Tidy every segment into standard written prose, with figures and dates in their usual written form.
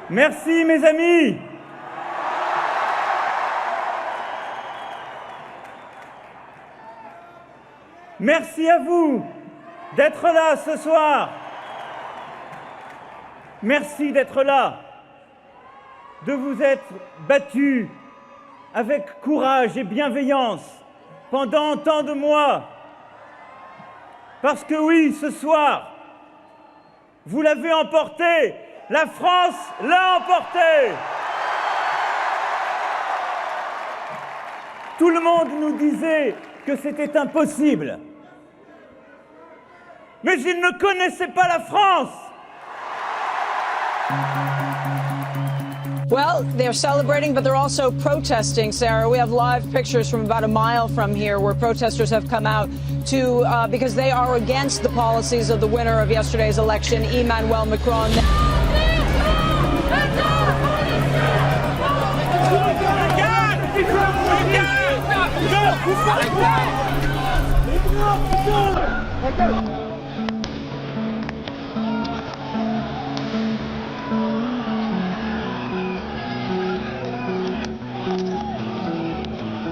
Merci mes amis. Merci à vous d'être là ce soir. Merci d'être là, de vous être battus avec courage et bienveillance pendant tant de mois. Parce que oui, ce soir, vous l'avez emporté, la France l'a emporté. Tout le monde nous disait que c'était impossible. Mais ils ne connaissaient pas la France. Well, they're celebrating, but they're also protesting, Sarah. We have live pictures from about a mile from here where protesters have come out to, because they are against the policies of the winner of yesterday's election, Emmanuel Macron.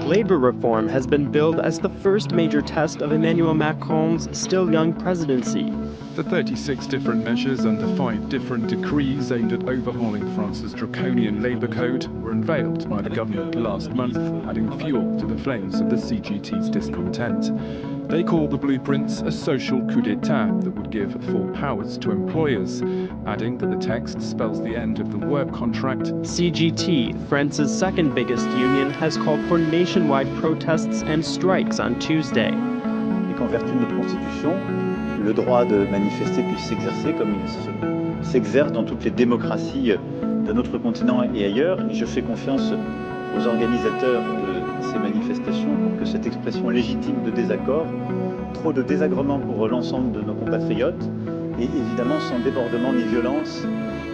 Labor reform has been billed as the first major test of Emmanuel Macron's still young presidency. The 36 different measures under 5 different decrees aimed at overhauling France's draconian labour code were unveiled by the government last month, adding fuel to the flames of the CGT's discontent. They call the blueprints a social coup d'etat that would give full powers to employers, adding that the text spells the end of the work contract. CGT, France's second biggest union, has called for nationwide protests and strikes on Tuesday. Et qu'en vertu de notre constitution, le droit de manifester puisse s'exercer comme il s'exerce dans toutes les démocraties de notre continent et ailleurs. Et je fais confiance aux organisateurs de ces manifestations pour que cette expression légitime de désaccord, trop de désagréments pour l'ensemble de nos compatriotes, et évidemment sans débordement ni violence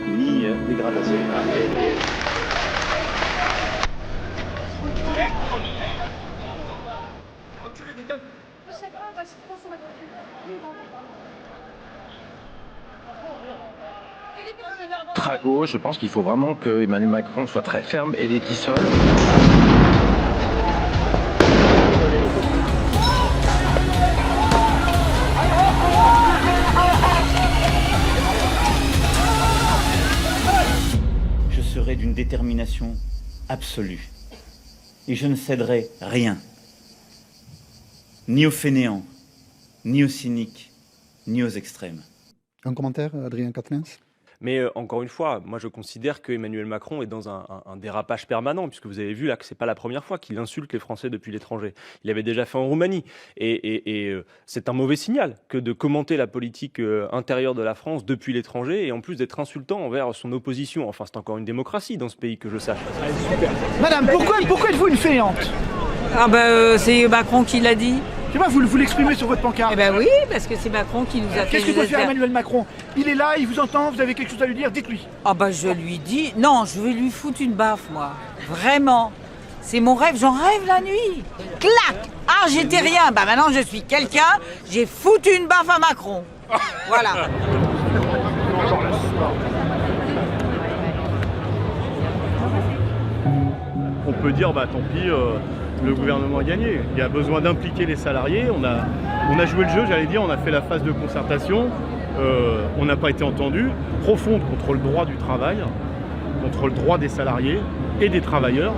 ni dégradation. À gauche, je pense qu'il faut vraiment que Emmanuel Macron soit très ferme et détissole. Je serai d'une détermination absolue et je ne céderai rien, ni aux fainéants, ni aux cyniques, ni aux extrêmes. Un commentaire, Adrien Quatennens ? Mais encore une fois, moi je considère que Emmanuel Macron est dans un dérapage permanent, puisque vous avez vu là que c'est pas la première fois qu'il insulte les Français depuis l'étranger. Il l'avait déjà fait en Roumanie. Et c'est un mauvais signal que de commenter la politique intérieure de la France depuis l'étranger, et en plus d'être insultant envers son opposition. Enfin, c'est encore une démocratie dans ce pays, que je sache. Madame, pourquoi êtes-vous une fainéante ? Ah c'est Macron qui l'a dit. Je sais pas, vous l'exprimez sur votre pancarte. Eh ben oui, parce que c'est Macron qui nous a fait... Qu'est-ce que doit faire Emmanuel Macron ? Il est là, il vous entend, vous avez quelque chose à lui dire, dites-lui. Ah je lui dis... Non, je vais lui foutre une baffe, moi. Vraiment. C'est mon rêve, j'en rêve la nuit. Clac ! Ah, j'étais rien. Maintenant, je suis quelqu'un, j'ai foutu une baffe à Macron. Voilà. On peut dire, tant pis... Le gouvernement a gagné. Il y a besoin d'impliquer les salariés. On a joué le jeu, j'allais dire, on a fait la phase de concertation. On n'a pas été entendu. Profonde contre le droit du travail, contre le droit des salariés et des travailleurs.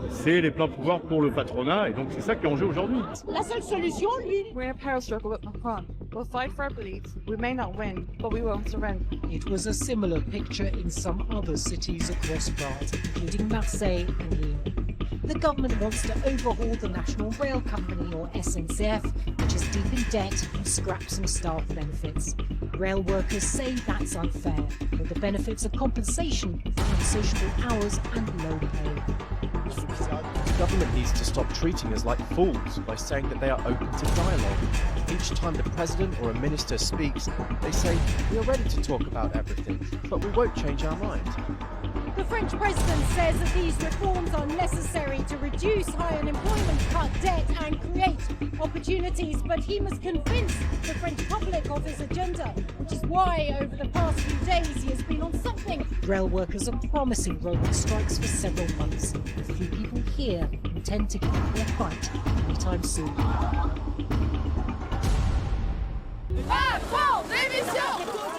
C'est les pleins pouvoirs pour le patronat, et donc c'est ça qui est en jeu aujourd'hui. La seule solution, lui... We're in a power struggle with Macron. We'll fight for our beliefs. We may not win, but we won't surrender. It was a similar picture in some other cities across France, including Marseille and Lyon. The government wants to overhaul the National Rail Company, or SNCF, which is deep in debt and scrap some staff benefits. Rail workers say that's unfair, but the benefits are compensation for unsociable hours and low pay. The government needs to stop treating us like fools by saying that they are open to dialogue. Each time the president or a minister speaks, they say, we are ready to talk about everything, but we won't change our mind. The French president says that these reforms are necessary to reduce high unemployment, cut debt and create opportunities, but he must convince the French public of his agenda, which is why over the past few days he has been on something Rail workers are promising rolling strikes for several months. Few people here intend to give up their fight anytime soon.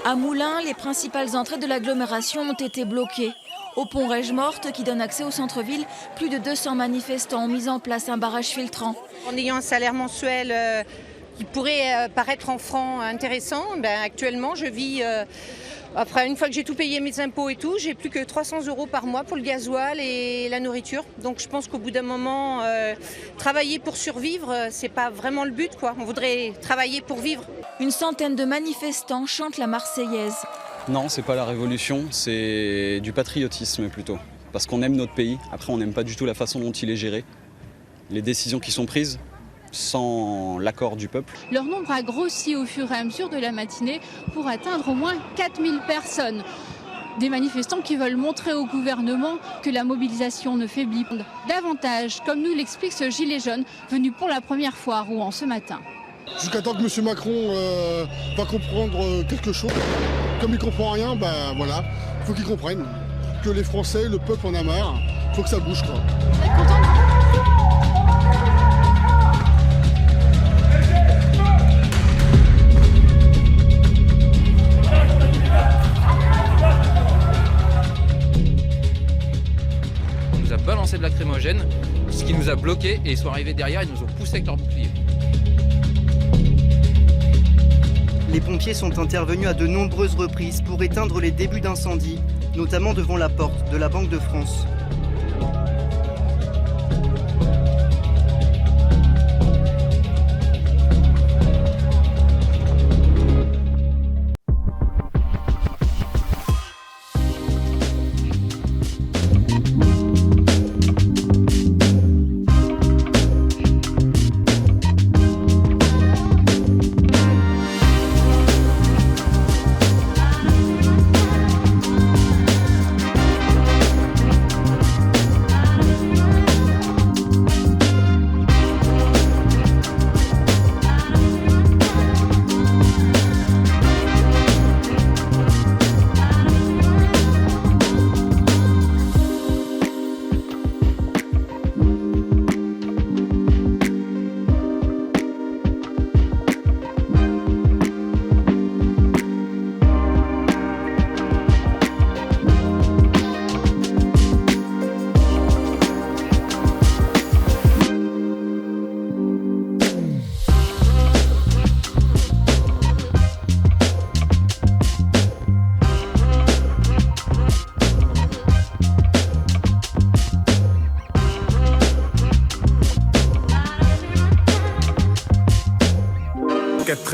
À Moulins, les principales entrées de l'agglomération ont été bloquées. Au pont Rège-Morte, qui donne accès au centre-ville, plus de 200 manifestants ont mis en place un barrage filtrant. En ayant un salaire mensuel qui pourrait paraître en francs intéressant, actuellement je vis, après une fois que j'ai tout payé mes impôts et tout, j'ai plus que 300 € par mois pour le gasoil et la nourriture. Donc je pense qu'au bout d'un moment, travailler pour survivre, c'est pas vraiment le but, quoi. On voudrait travailler pour vivre. Une centaine de manifestants chantent la Marseillaise. Non, c'est pas la révolution, c'est du patriotisme plutôt. Parce qu'on aime notre pays, après on n'aime pas du tout la façon dont il est géré. Les décisions qui sont prises sans l'accord du peuple. Leur nombre a grossi au fur et à mesure de la matinée pour atteindre au moins 4000 personnes. Des manifestants qui veulent montrer au gouvernement que la mobilisation ne faiblit pas davantage, comme nous l'explique ce gilet jaune venu pour la première fois à Rouen ce matin. Jusqu'à temps que M. Macron va comprendre quelque chose. Comme il ne comprend rien, voilà, il faut qu'il comprenne que les Français, le peuple en a marre, il faut que ça bouge, quoi. On nous a balancé de lacrymogène, ce qui nous a bloqués, et ils sont arrivés derrière, ils nous ont poussé avec leurs boucliers. Les pompiers sont intervenus à de nombreuses reprises pour éteindre les débuts d'incendie, notamment devant la porte de la Banque de France.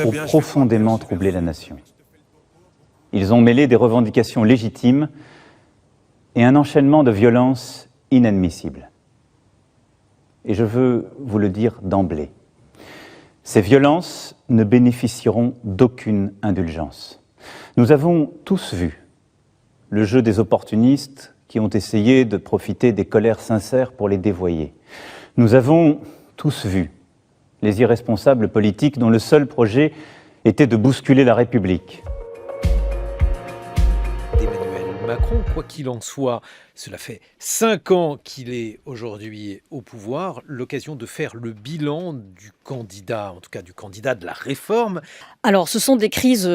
ont profondément troublé la nation. Ils ont mêlé des revendications légitimes et un enchaînement de violences inadmissibles. Et je veux vous le dire d'emblée, ces violences ne bénéficieront d'aucune indulgence. Nous avons tous vu le jeu des opportunistes qui ont essayé de profiter des colères sincères pour les dévoyer. Nous avons tous vu les irresponsables politiques dont le seul projet était de bousculer la République. Macron, quoi qu'il en soit, cela fait 5 ans qu'il est aujourd'hui au pouvoir, l'occasion de faire le bilan du candidat, en tout cas du candidat de la réforme. Alors, ce sont des crises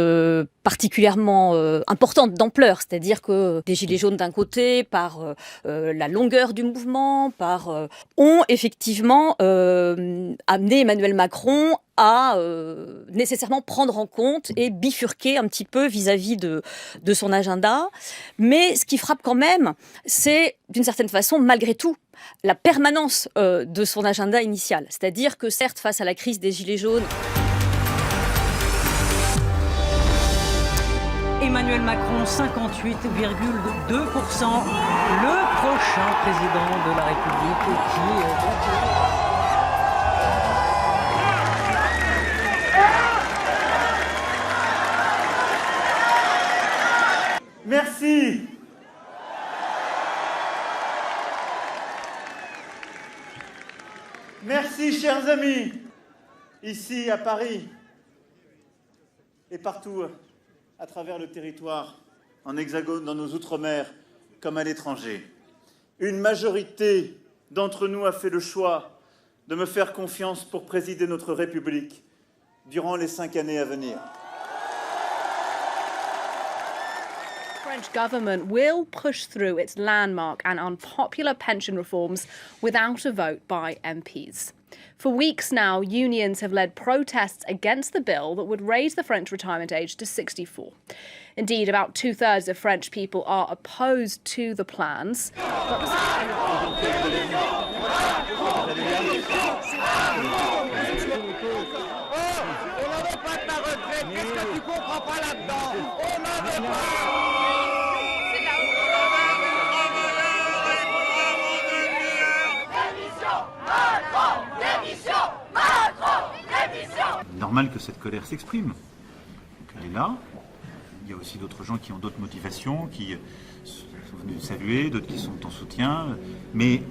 particulièrement importantes d'ampleur, c'est-à-dire que des gilets jaunes d'un côté, par la longueur du mouvement, ont effectivement amené Emmanuel Macron à nécessairement prendre en compte et bifurquer un petit peu vis-à-vis de son agenda. Mais ce qui frappe quand même, c'est d'une certaine façon, malgré tout, la permanence de son agenda initial. C'est-à-dire que certes, face à la crise des gilets jaunes, Emmanuel Macron, 58,2%, le prochain président de la République qui Merci. Merci, chers amis, ici à Paris et partout à travers le territoire en Hexagone, dans nos outre-mer, comme à l'étranger. Une majorité d'entre nous a fait le choix de me faire confiance pour présider notre République durant les 5 années à venir. The French government will push through its landmark and unpopular pension reforms without a vote by MPs. For weeks now, unions have led protests against the bill that would raise the French retirement age to 64. Indeed, about 2/3 of French people are opposed to the plans. Normal que cette colère s'exprime. Donc elle est là. Il y a aussi d'autres gens qui ont d'autres motivations, qui sont venus saluer, d'autres qui sont en soutien. Mais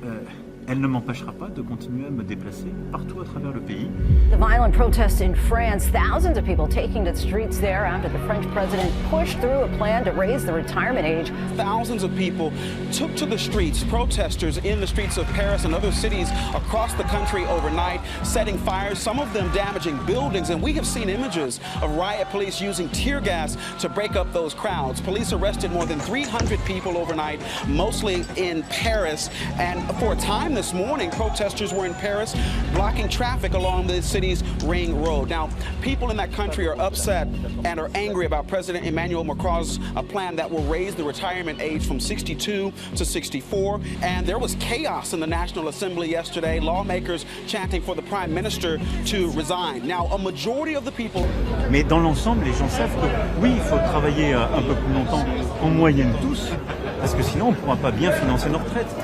elle ne m'empêchera pas de continuer à me déplacer partout à travers le pays. The violent protests in France, thousands of people taking to the streets there after the French president pushed through a plan to raise the retirement age. Thousands of people took to the streets, protesters in the streets of Paris and other cities across the country overnight, setting fires, some of them damaging buildings. And we have seen images of riot police using tear gas to break up those crowds. Police arrested more than 300 people overnight, mostly in Paris. And for a time this morning, protesters were in Paris, blocking traffic along the city's Ring Road. Now, people in that country are upset and are angry about President Emmanuel Macron's plan that will raise the retirement age from 62 to 64. And there was chaos in the National Assembly yesterday, lawmakers chanting for the Prime Minister to resign. Now, a majority of the people... Mais dans l'ensemble, les gens savent que oui, il faut travailler un peu plus longtemps, en moyenne tous, parce que sinon on ne pourra pas bien financer nos retraites.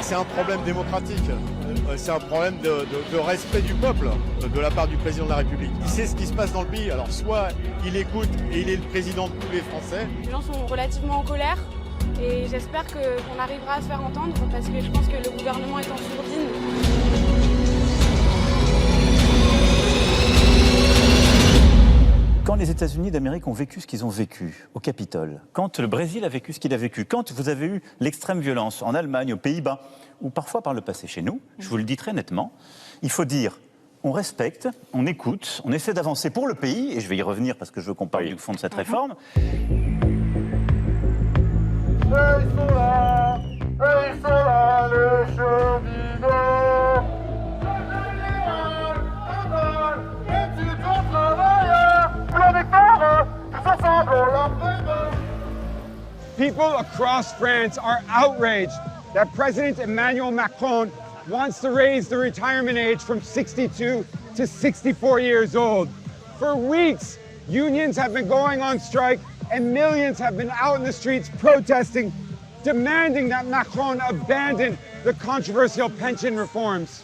C'est un problème démocratique, c'est un problème de respect du peuple de la part du président de la République. Il sait ce qui se passe dans le pays, alors soit il écoute et il est le président de tous les Français. Les gens sont relativement en colère et j'espère qu'on arrivera à se faire entendre parce que je pense que le gouvernement est en sourdine. Quand les États-Unis d'Amérique ont vécu ce qu'ils ont vécu au Capitole, quand le Brésil a vécu ce qu'il a vécu, quand vous avez eu l'extrême violence en Allemagne, aux Pays-Bas, ou parfois par le passé chez nous, je vous le dis très nettement, il faut dire, on respecte, on écoute, on essaie d'avancer pour le pays, et je vais y revenir parce que je veux qu'on parle du fond de cette réforme. Ils sont là, les cheminots. People across France are outraged that President Emmanuel Macron wants to raise the retirement age from 62 to 64 years old. For weeks, unions have been going on strike and millions have been out in the streets protesting, demanding that Macron abandon the controversial pension reforms.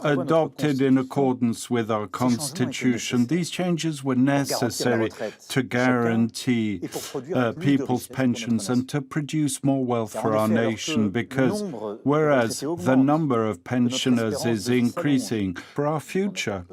Adopted in accordance with our constitution, these changes were necessary to guarantee people's pensions and to produce more wealth for our nation, because whereas the number of pensioners is increasing for our future,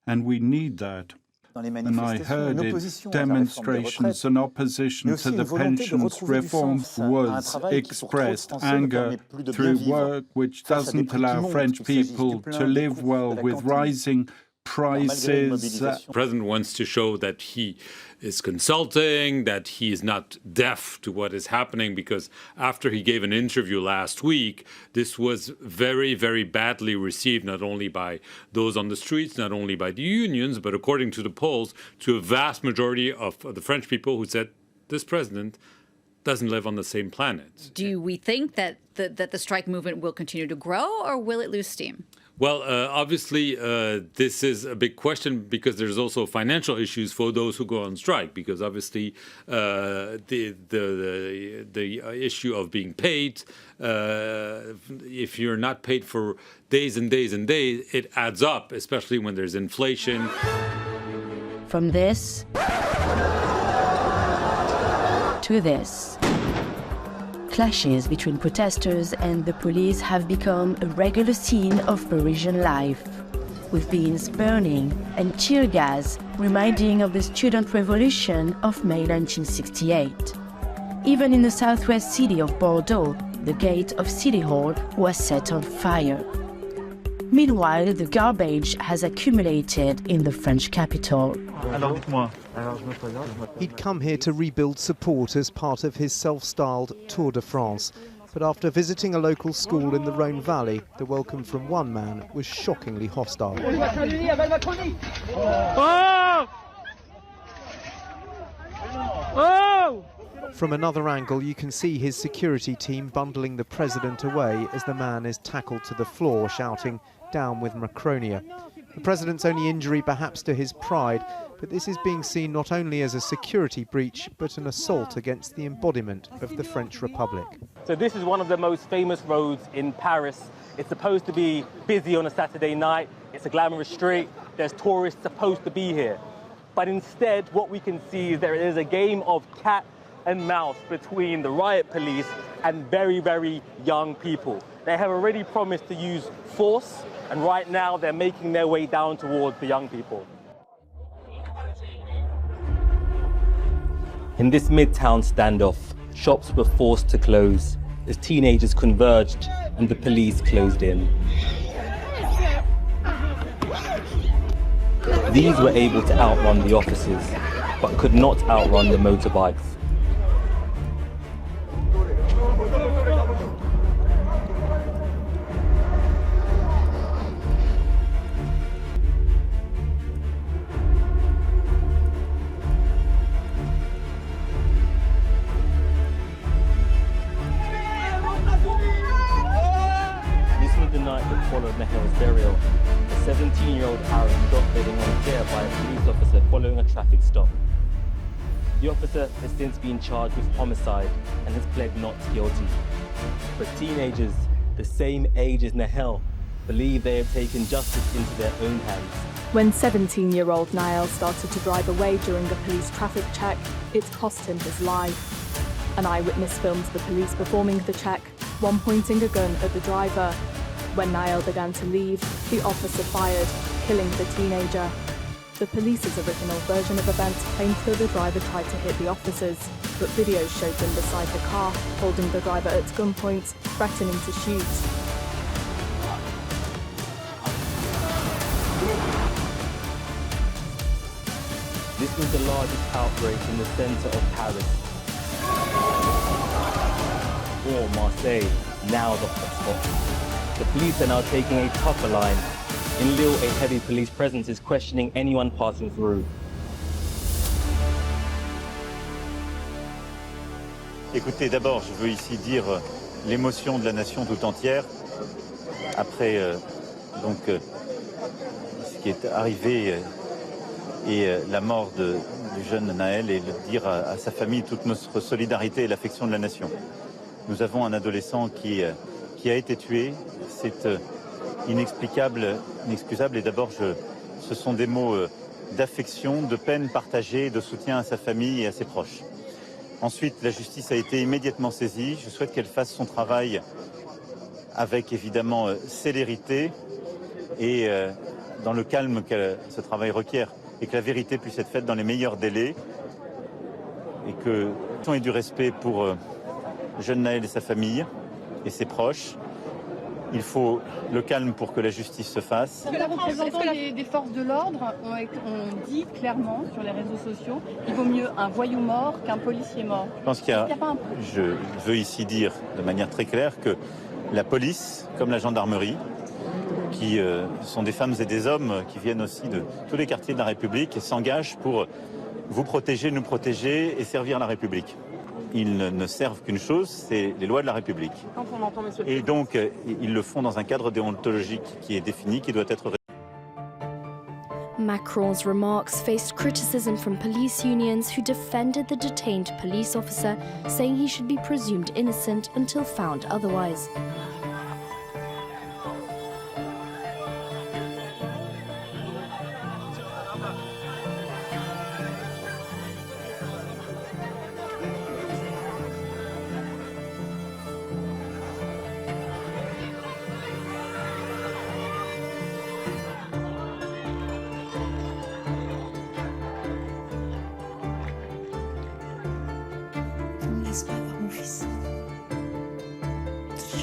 and we need that. And I heard in demonstrations and opposition to the pensions reform was expressed anger through work which doesn't allow French people to live well with rising prices. The president wants to show that he is consulting, that he is not deaf to what is happening, because after he gave an interview last week, this was very, very badly received, not only by those on the streets, not only by the unions, but according to the polls, to a vast majority of the French people who said this president doesn't live on the same planet. Do we think that the strike movement will continue to grow, or will it lose steam? Well, obviously, this is a big question because there's also financial issues for those who go on strike. Because obviously, the issue of being paid, if you're not paid for days and days and days, it adds up, especially when there's inflation. From this to this. clashes between protesters and the police have become a regular scene of Parisian life, with beans burning and tear gas reminding of the student revolution of May 1968. Even in the southwest city of Bordeaux, the gate of City Hall was set on fire. Meanwhile, the garbage has accumulated in the French capital. He'd come here to rebuild support as part of his self-styled Tour de France. But after visiting a local school in the Rhone Valley, the welcome from one man was shockingly hostile. From another angle, you can see his security team bundling the president away as the man is tackled to the floor, shouting, "Down with Macronia." The president's only injury perhaps to his pride, but this is being seen not only as a security breach, but an assault against the embodiment of the French Republic. So this is one of the most famous roads in Paris. It's supposed to be busy on a Saturday night. It's a glamorous street. There's tourists supposed to be here. But instead, what we can see is there is a game of cat and mouse between the riot police and very, very young people. They have already promised to use force, and right now they're making their way down towards the young people. In this midtown standoff, shops were forced to close as teenagers converged and the police closed in. These were able to outrun the officers, but could not outrun the motorbikes. Followed Nahel's burial. A 17-year-old Arab shot bedding on a chair by a police officer following a traffic stop. The officer has since been charged with homicide and has pled not guilty. But teenagers, the same age as Nahel, believe they have taken justice into their own hands. When 17-year-old Nahel started to drive away during a police traffic check, it cost him his life. An eyewitness filmed the police performing the check, one pointing a gun at the driver. When Nahel began to leave, the officer fired, killing the teenager. The police's original version of events claimed that the driver tried to hit the officers, but videos showed them beside the car, holding the driver at gunpoint, threatening to shoot. This was the largest outbreak in the centre of Paris. Or Marseille, now the hotspot. The police are now taking a tougher line. In Lille, a heavy police presence is questioning anyone passing through. Écoutez, d'abord, je veux ici dire l'émotion de la nation tout entière après ce qui est arrivé et la mort du jeune Nahel, et le dire à sa famille toute notre solidarité et l'affection de la nation. Nous avons un adolescent qui a été tué. C'est inexplicable, inexcusable, et d'abord ce sont des mots d'affection, de peine partagée, de soutien à sa famille et à ses proches. Ensuite, la justice a été immédiatement saisie. Je souhaite qu'elle fasse son travail avec évidemment célérité et dans le calme que ce travail requiert, et que la vérité puisse être faite dans les meilleurs délais, et que tout ait du respect pour le jeune Nahel et sa famille et ses proches. Il faut le calme pour que la justice se fasse. Les représentants des forces de l'ordre ont dit clairement sur les réseaux sociaux qu'il vaut mieux un voyou mort qu'un policier mort. Je pense je veux ici dire de manière très claire que la police, comme la gendarmerie, qui sont des femmes et des hommes qui viennent aussi de tous les quartiers de la République, s'engagent pour vous protéger, nous protéger et servir la République. Ils ne servent qu'une chose, c'est les lois de la République. Et donc, ils le font dans un cadre déontologique qui est défini, qui doit être... Macron's remarks faced criticism from police unions who defended the detained police officer, saying he should be presumed innocent until found otherwise.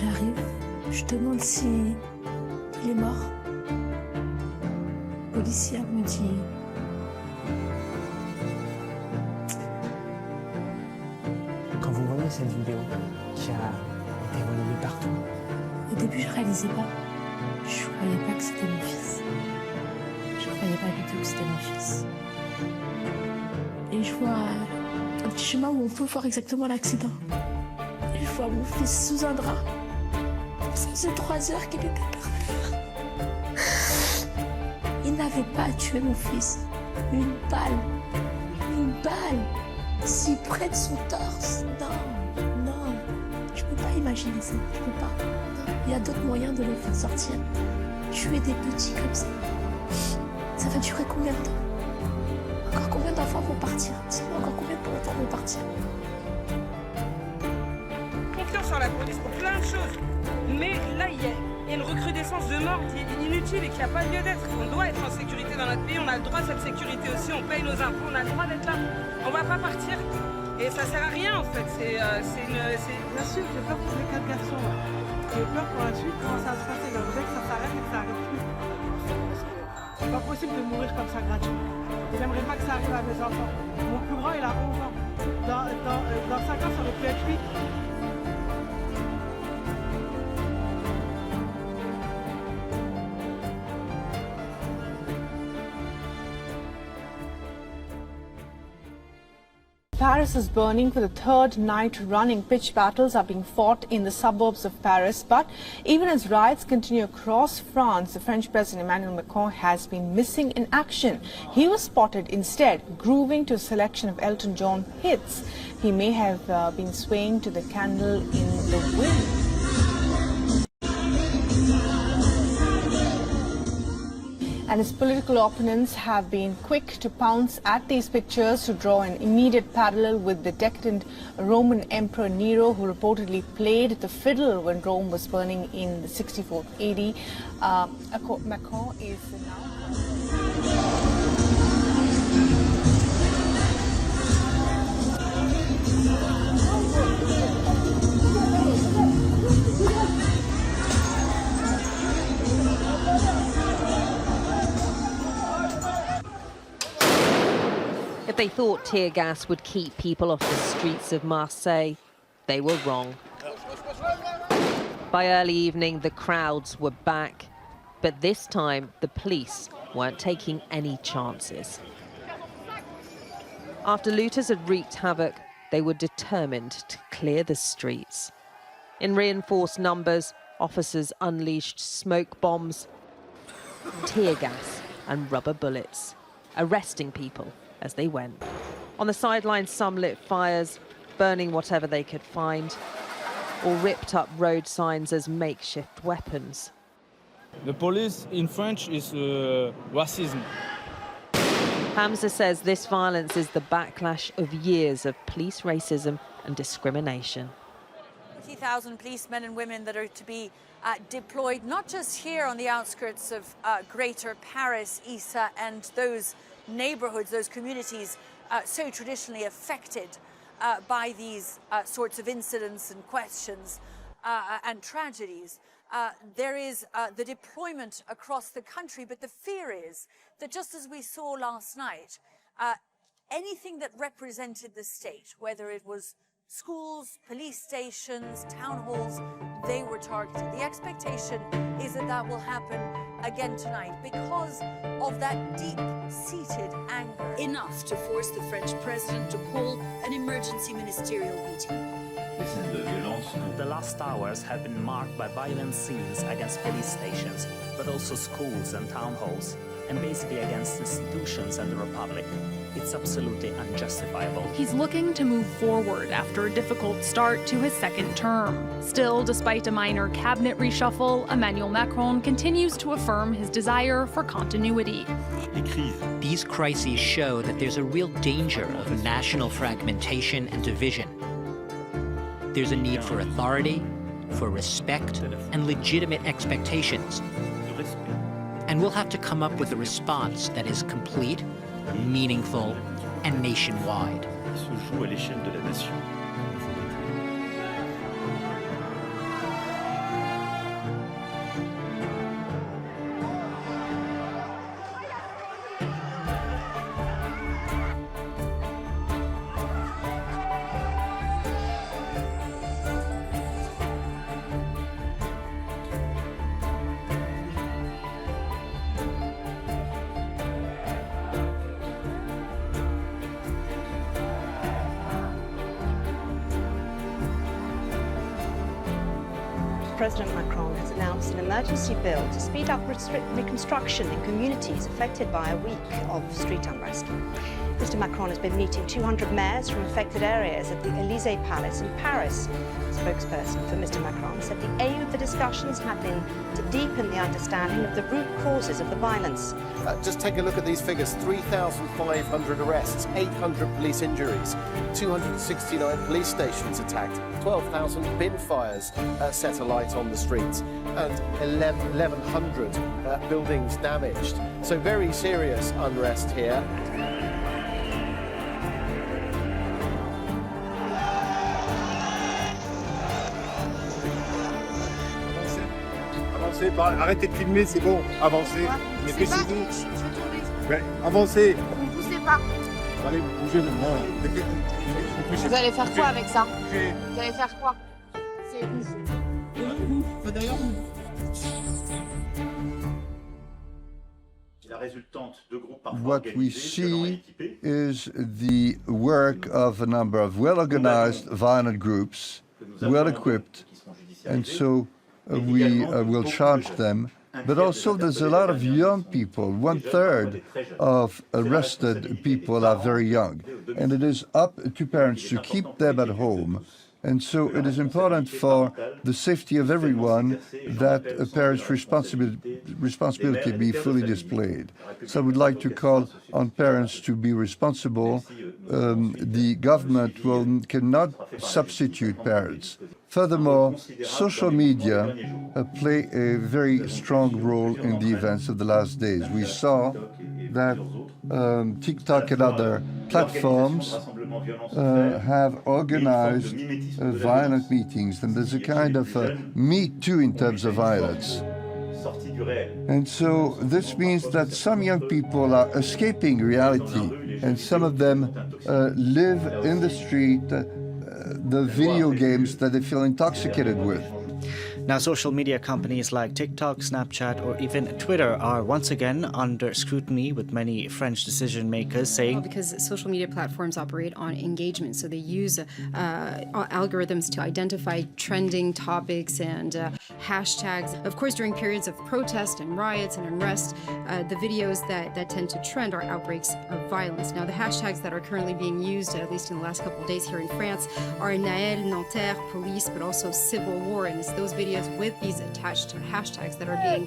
J'arrive, je demande si il est mort. Le policier me dit quand vous voyez cette vidéo qui a été relayée partout, au début je réalisais pas. Je croyais pas que c'était mon fils. Je croyais pas du tout que c'était mon fils. Et je vois un petit chemin où on peut voir exactement l'accident. Et je vois mon fils sous un drap. Ça faisait 3 heures qu'il était par terre. Il n'avait pas tué mon fils. Une balle. Une balle. Si près de son torse. Non, non. Je peux pas imaginer ça. Je peux pas. Non. Il y a d'autres moyens de le faire sortir. Tuer des petits comme ça. Ça va durer combien de temps? Encore combien d'enfants vont partir? Sinon, encore combien d'enfants vont partir? Confiance en la police pour plein de choses. Mais là, il y a une recrudescence de morts qui est inutile et qui n'a pas lieu d'être. On doit être en sécurité dans notre pays, on a le droit à cette sécurité aussi, on paye nos impôts, on a le droit d'être là. On ne va pas partir. Et ça sert à rien en fait. Bien sûr, j'ai peur pour les 4 garçons. Là. J'ai peur pour la suite, comment ça va se passer. Je voudrais que ça s'arrête et que ça n'arrive plus. C'est pas possible de mourir comme ça gratuit. J'aimerais pas que ça arrive à mes enfants. Mon plus grand, il a 11 ans. Dans 5 ans, ça aurait pu être 8. Paris is burning for the 3rd night running. Pitch battles are being fought in the suburbs of Paris. But even as riots continue across France, the French President Emmanuel Macron has been missing in action. He was spotted instead grooving to a selection of Elton John hits. He may have been swaying to the candle in the wind. And his political opponents have been quick to pounce at these pictures to draw an immediate parallel with the decadent Roman Emperor Nero, who reportedly played the fiddle when Rome was burning in the 64th AD. Macron is now... If they thought tear gas would keep people off the streets of Marseille, they were wrong. By early evening, the crowds were back, but this time the police weren't taking any chances. After looters had wreaked havoc, they were determined to clear the streets. In reinforced numbers, officers unleashed smoke bombs, tear gas and rubber bullets, arresting people as they went. On the sidelines, some lit fires, burning whatever they could find, or ripped up road signs as makeshift weapons. The police in French is racism. Hamza says this violence is the backlash of years of police racism and discrimination. 50,000 policemen and women that are to be deployed, not just here on the outskirts of Greater Paris, Issa, and those neighborhoods, those communities so traditionally affected by these sorts of incidents and questions and tragedies. There is the deployment across the country, but the fear is that just as we saw last night, anything that represented the state, whether it was schools, police stations, town halls, they were targeted. The expectation is that that will happen again tonight because of that deep-seated anger. Enough to force the French president to call an emergency ministerial meeting. The last hours have been marked by violent scenes against police stations, but also schools and town halls, and basically against institutions and the Republic. It's absolutely unjustifiable. He's looking to move forward after a difficult start to his second term. Still, despite a minor cabinet reshuffle, Emmanuel Macron continues to affirm his desire for continuity. These crises show that there's a real danger of national fragmentation and division. There's a need for authority, for respect, and legitimate expectations. And we'll have to come up with a response that is complete, meaningful, and nationwide. President Macron has announced an emergency bill to speed up reconstruction in communities affected by a week of street unrest. Mr. Macron has been meeting 200 mayors from affected areas at the Élysée Palace in Paris. A spokesperson for Mr. Macron said the aim of the discussions had been to deepen the understanding of the root causes of the violence. Just take a look at these figures: 3,500 arrests, 800 police injuries, 269 police stations attacked, 12,000 bin fires set alight on the streets, and 1,100 buildings damaged. So very serious unrest here. Arrêtez de filmer, c'est bon. Avancez. Dépêchez-vous. Avancez. Ne poussez pas. Allez, bougez maintenant. Vous allez faire quoi avec ça? Vous allez faire quoi? C'est D'ailleurs, what we see is the work of a number of well-organized violent groups, well-equipped, and so we will charge them. But also there's a lot of young people. 1/3 of arrested people are very young. And it is up to parents to keep them at home. And so it is important for the safety of everyone that a parent's responsibility be fully displayed. So I would like to call on parents to be responsible. The government cannot substitute parents. Furthermore, social media play a very strong role in the events of the last days. We saw that TikTok and other platforms have organized violent meetings, and there's a kind of Me Too in terms of violence. And so this means that some young people are escaping reality, and some of them live in the street, the video games that they feel intoxicated with. Now, social media companies like TikTok, Snapchat, or even Twitter are once again under scrutiny, with many French decision makers saying... Because social media platforms operate on engagement, so they use algorithms to identify trending topics and hashtags. Of course, during periods of protest and riots and unrest, the videos that tend to trend are outbreaks of violence. Now, the hashtags that are currently being used, at least in the last couple of days here in France, are Naël, Nanterre, police, but also civil war, and it's those videos with these attached hashtags that are being...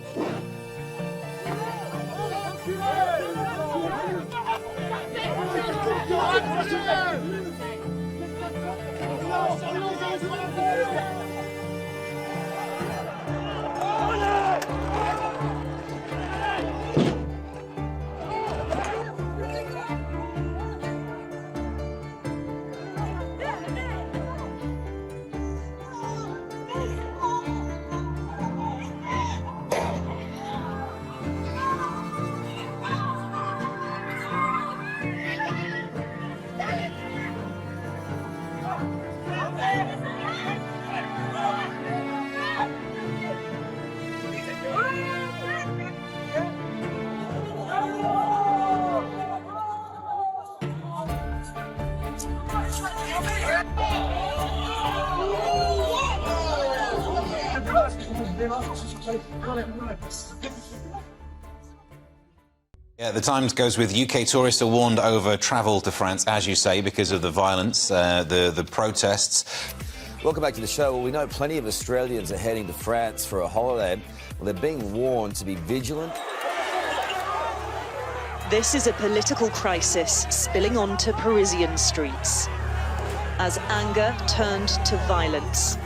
Yeah, the Times goes with UK tourists are warned over travel to France, as you say, because of the violence, the protests. Welcome back to the show. Well, we know plenty of Australians are heading to France for a holiday. Well, they're being warned to be vigilant. This is a political crisis spilling onto Parisian streets as anger turned to violence.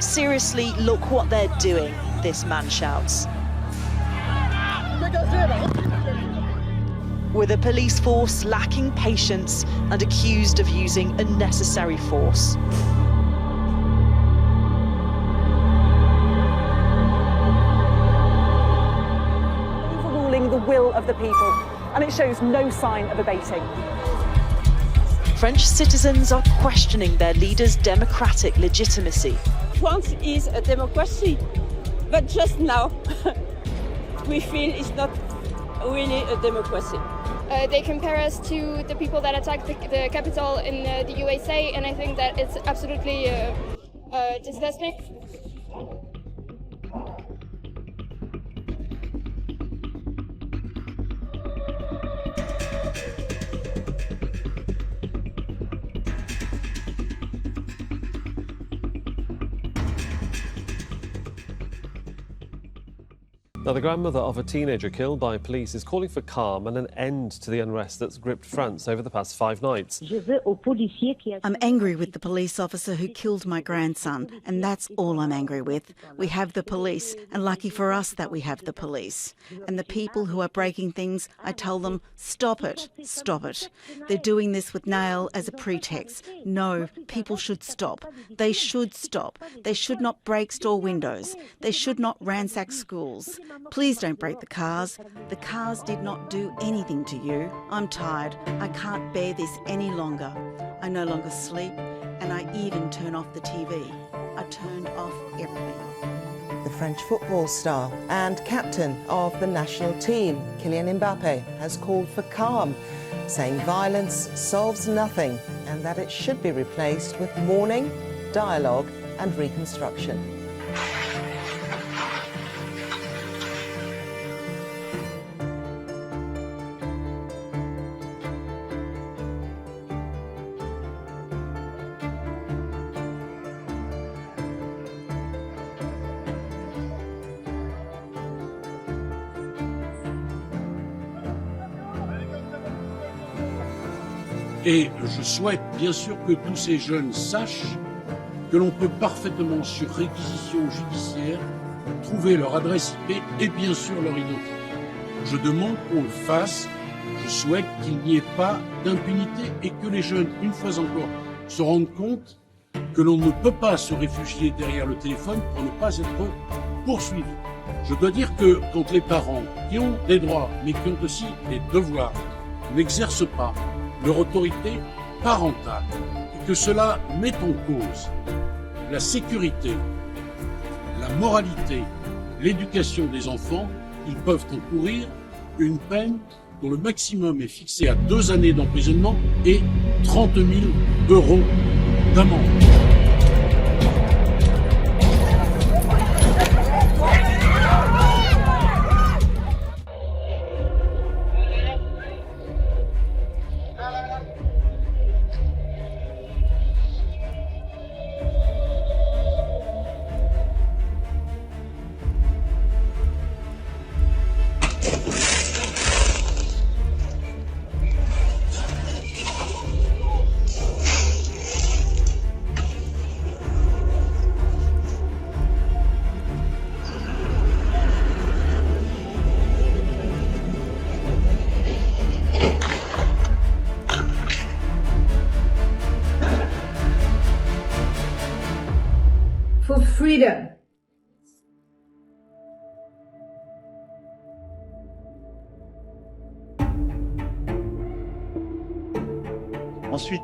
Seriously, look what they're doing, this man shouts. With a police force lacking patience and accused of using unnecessary force. Overruling the will of the people, and it shows no sign of abating. French citizens are questioning their leader's democratic legitimacy. France is a democracy, but just now we feel it's not really a democracy. They compare us to the people that attacked the Capitol in the USA, and I think that it's absolutely Does this make... Now, the grandmother of a teenager killed by police is calling for calm and an end to the unrest that's gripped France over the past 5 nights. I'm angry with the police officer who killed my grandson, and that's all I'm angry with. We have the police, and lucky for us that we have the police. And the people who are breaking things, I tell them, stop it, stop it. They're doing this with Nail as a pretext. No, people should stop. They should stop. They should not break store windows. They should not ransack schools. Please don't break the cars. The cars did not do anything to you. I'm tired. I can't bear this any longer. I no longer sleep, and I even turn off the TV. I turned off everything. The French football star and captain of the national team, Kylian Mbappe, has called for calm, saying violence solves nothing and that it should be replaced with mourning, dialogue and reconstruction. Et je souhaite bien sûr que tous ces jeunes sachent que l'on peut parfaitement, sur réquisition judiciaire, trouver leur adresse IP et bien sûr leur identité. Je demande qu'on le fasse, je souhaite qu'il n'y ait pas d'impunité et que les jeunes, une fois encore, se rendent compte que l'on ne peut pas se réfugier derrière le téléphone pour ne pas être poursuivi. Je dois dire que quand les parents qui ont des droits mais qui ont aussi des devoirs n'exercent pas leur autorité parentale et que cela met en cause la sécurité, la moralité, l'éducation des enfants, ils peuvent encourir une peine dont le maximum est fixé à 2 années d'emprisonnement et 30 000 € d'amende. For freedom. Ensuite,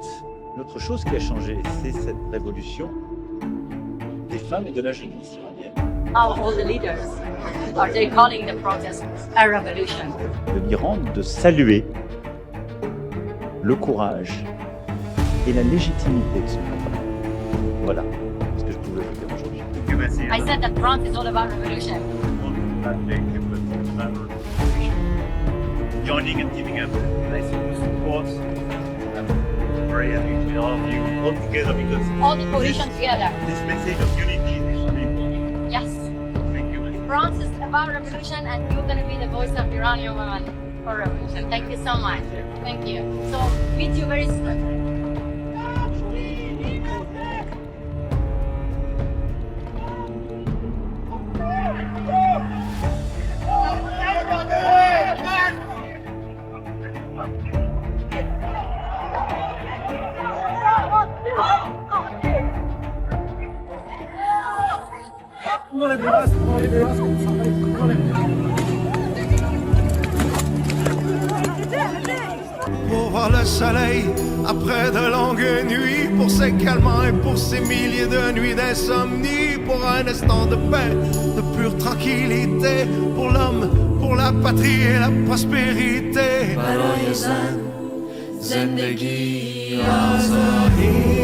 une autre chose qui a changé, c'est cette révolution des femmes et de la jeunesse iranienne. How all the leaders are they calling the protest a revolution? De l'Iran de saluer le courage et la légitimité de ce combat. Voilà ce que je pouvais vous dire aujourd'hui. I said that France is all about revolution. Joining and giving up nice support. Very happy to all of you all together because all the coalition together. This message of unity is really important. Yes. Thank you. France is about revolution, and you're going to be the voice of Iranian women for revolution. Thank you so much. Thank you. So meet you very soon. Pour voir le soleil après de longues nuits, pour ces calmants et pour ces milliers de nuits d'insomnie, pour un instant de paix, de pure tranquillité, pour l'homme, pour la patrie et la prospérité. برای زن زندگی آزادی